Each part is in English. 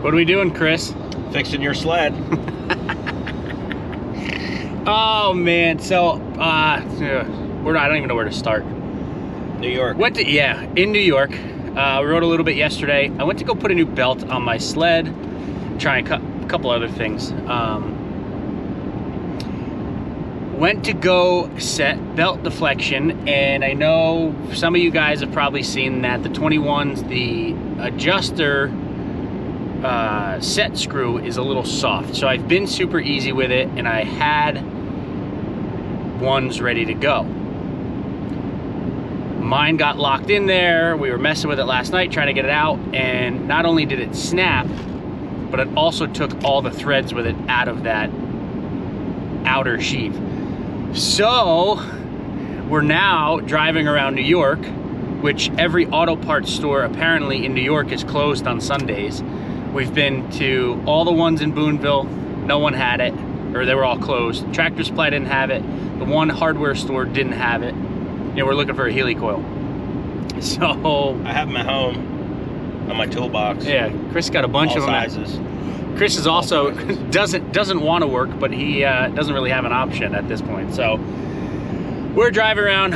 What are we doing, Chris? Fixing your sled. Oh man, so I don't even know where to start. New York. In New York. We rode a little bit yesterday. I went to go put a new belt on my sled, try and cut a couple other things. Went to go set belt deflection, and I know some of you guys have probably seen that the 21s, the adjuster set screw is a little soft. So I've been super easy with it, and I had ones ready to go. Mine got locked in there. We were messing with it last night trying to get it out, and not only did it snap, but it also took all the threads with it out of that outer sheath. So we're now driving around New York, which every auto parts store apparently in New York is closed on Sundays. We've been to all the ones in Boonville, no one had it, or they were all closed. Tractor Supply didn't have it. The one hardware store didn't have it. You know, we're looking for a Healy coil. So I have them at home on my toolbox. Yeah, Chris got a bunch all of them. Sizes. Chris is also doesn't want to work, but he doesn't really have an option at this point. So we're driving around.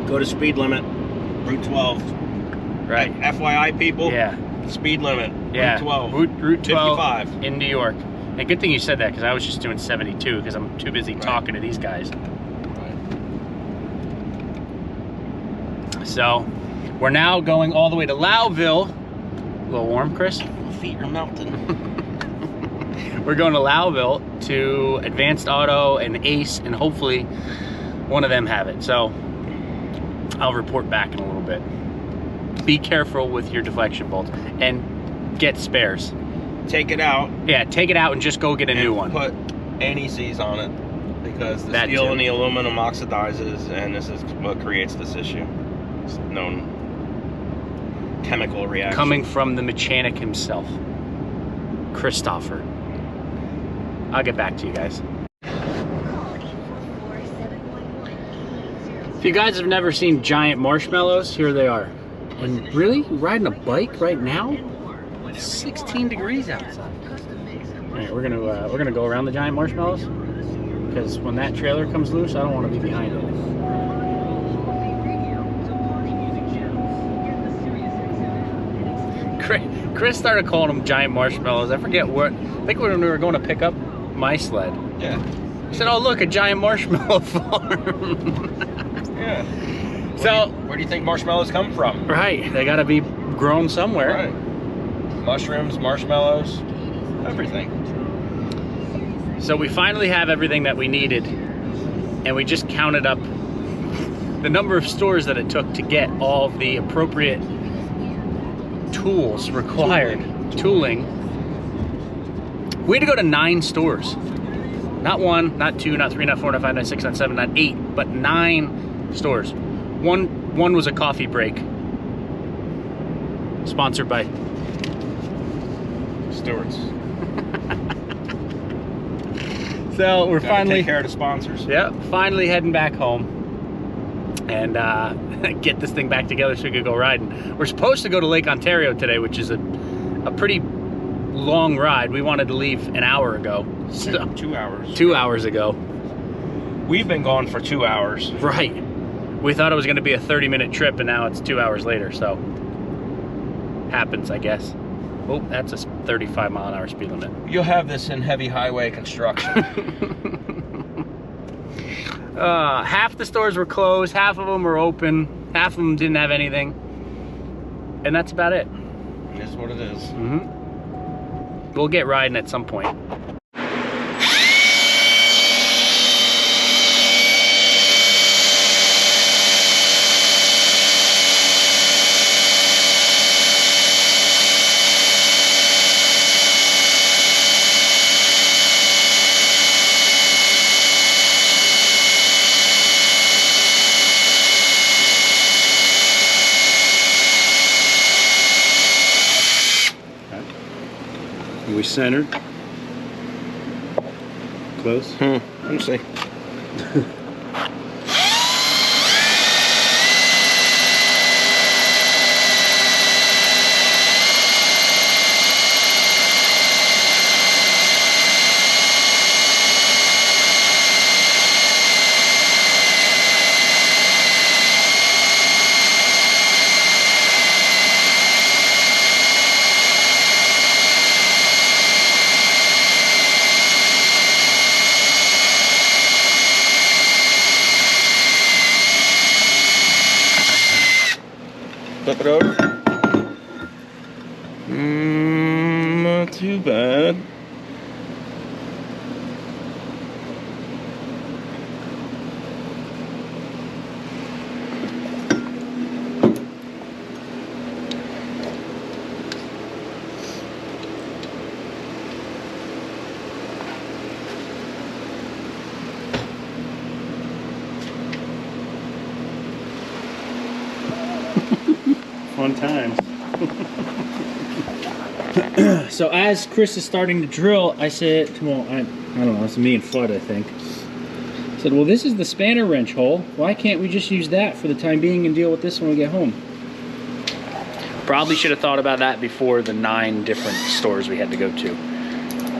Go to speed limit, Route 12. Right. FYI, people. Yeah. Speed limit. Yeah. Route 12. Route 12 55. in New York. And good thing you said that, because I was just doing 72 because I'm too busy talking to these guys. So we're now going all the way to Lowville. A little warm, Chris? My feet are melting. We're going to Lowville to Advanced Auto and Ace, and hopefully one of them have it. So I'll report back in a little bit. Be careful with your deflection bolts and get spares. Take it out. Yeah, take it out and just go get a new one. Put NECs on it, because the That steel too. and the aluminum oxidizes, and this is what creates this issue. It's known chemical reaction. Coming from the mechanic himself, Christopher. I'll get back to you guys. If you guys have never seen giant marshmallows, here they are. And really, riding a bike right now? It's 16 degrees outside. All right, we're gonna go around the giant marshmallows, because when that trailer comes loose, I don't want to be behind it. Chris started calling them giant marshmallows. I forget what. I think when we were going to pick up my sled. Yeah. He said, "Oh look, a giant marshmallow farm." Yeah. So where do you think marshmallows come from? Right, they got to be grown somewhere. Right. Mushrooms, marshmallows, everything. So we finally have everything that we needed, and we just counted up the number of stores that it took to get all of the appropriate tools required. Tooling. We had to go to 9 stores. Not 1, not 2, not 3, not 4, not 5, not 6, not 7, not 8, but 9 stores. One was a coffee break. Sponsored by Stewards. So we're Gotta finally take care of the sponsors. Yeah, finally heading back home and get this thing back together so we could go riding. We're supposed to go to Lake Ontario today, which is a pretty long ride. We wanted to leave an hour ago. So 2 hours. 2 hours ago. We've been gone for 2 hours. Right. We thought it was going to be a 30-minute trip, and now it's 2 hours later, so happens, I guess. Oh, that's a 35-mile-an-hour speed limit. You'll have this in heavy highway construction. Half the stores were closed, half of them were open, half of them didn't have anything, and that's about it. It is what it is. Mm-hmm. We'll get riding at some point. We centered. Close. Let me see. Flip it over. Not too bad. Fun times. So as Chris is starting to drill, I said, well, I don't know, it's me and Flood, I think. I said, well, this is the spanner wrench hole. Why can't we just use that for the time being and deal with this when we get home? Probably should have thought about that before the 9 different stores we had to go to.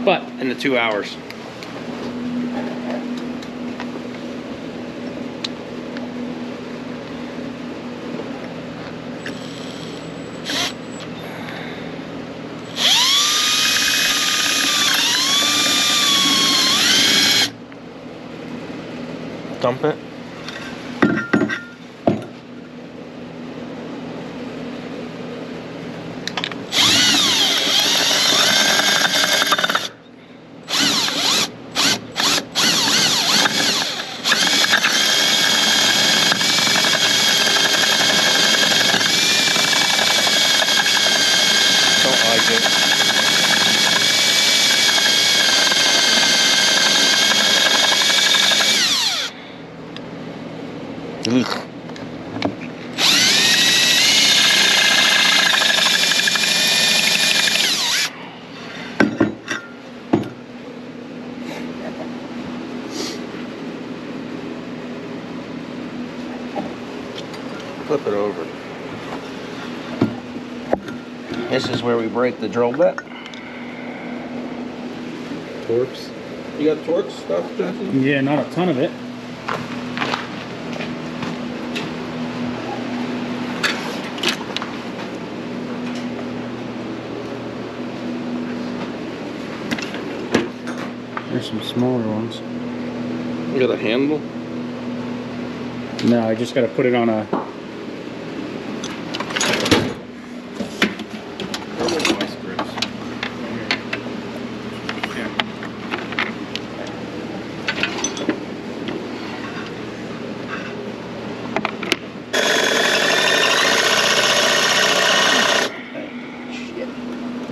But In the 2 hours. Dump it. Don't like it. Ugh. Flip it over. This is where we break the drill bit. Torques. You got Torx stuff, Jesse? yeah, not a ton of it. There's some smaller ones. You got a handle? No, I just got to put it on a... Where are my screws?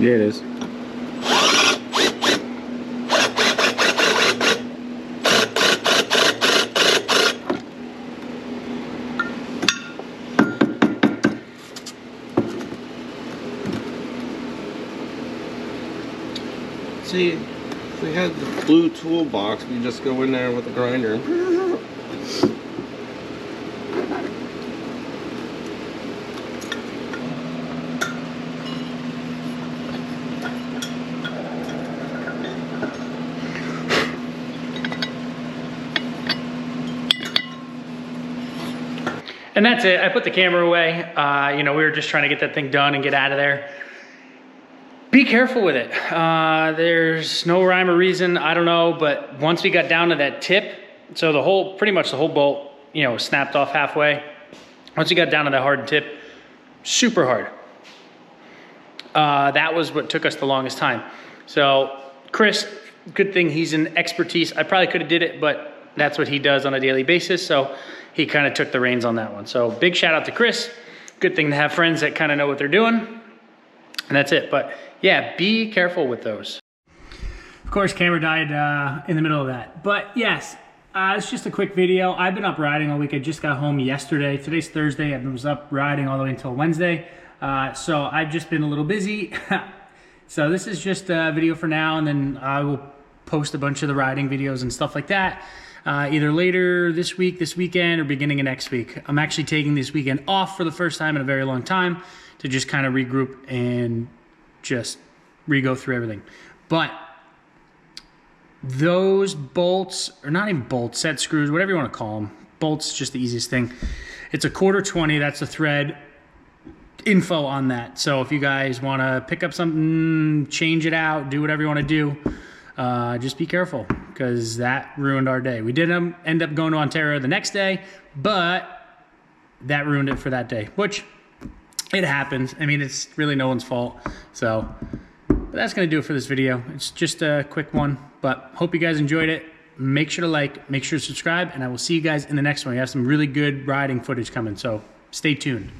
Yeah, it is. See, if we had the blue toolbox, we just go in there with the grinder. And that's it. I put the camera away. You know, we were just trying to get that thing done and get out of there. Be careful with it. There's no rhyme or reason. I don't know. But once we got down to that tip, so the whole, pretty much the whole bolt, you know, snapped off halfway. Once we got down to that hard tip, super hard. That was what took us the longest time. So Chris, good thing he's an expertise. I probably could have did it, but that's what he does on a daily basis. So he kind of took the reins on that one. So big shout out to Chris. Good thing to have friends that kind of know what they're doing. And that's it. But yeah, be careful with those. Of course, camera died in the middle of that. But yes, it's just a quick video. I've been up riding all week. I just got home yesterday. Today's Thursday. I was up riding all the way until Wednesday. So I've just been a little busy. So this is just a video for now, and then I will post a bunch of the riding videos and stuff like that. Either later this week, this weekend, or beginning of next week. I'm actually taking this weekend off for the first time in a very long time to just kind of regroup and just re-go through everything. But those bolts, or not even bolts, set screws, whatever you want to call them. Bolts, just the easiest thing. It's a 1/4-20, that's the thread. Info on that. So if you guys want to pick up something, change it out, do whatever you want to do, just be careful, because that ruined our day. We did end up going to Ontario the next day, but that ruined it for that day, which it happens. I mean, it's really no one's fault. So, but that's gonna do it for this video. It's just a quick one, but hope you guys enjoyed it. Make sure to like, make sure to subscribe, and I will see you guys in the next one. We have some really good riding footage coming, so stay tuned.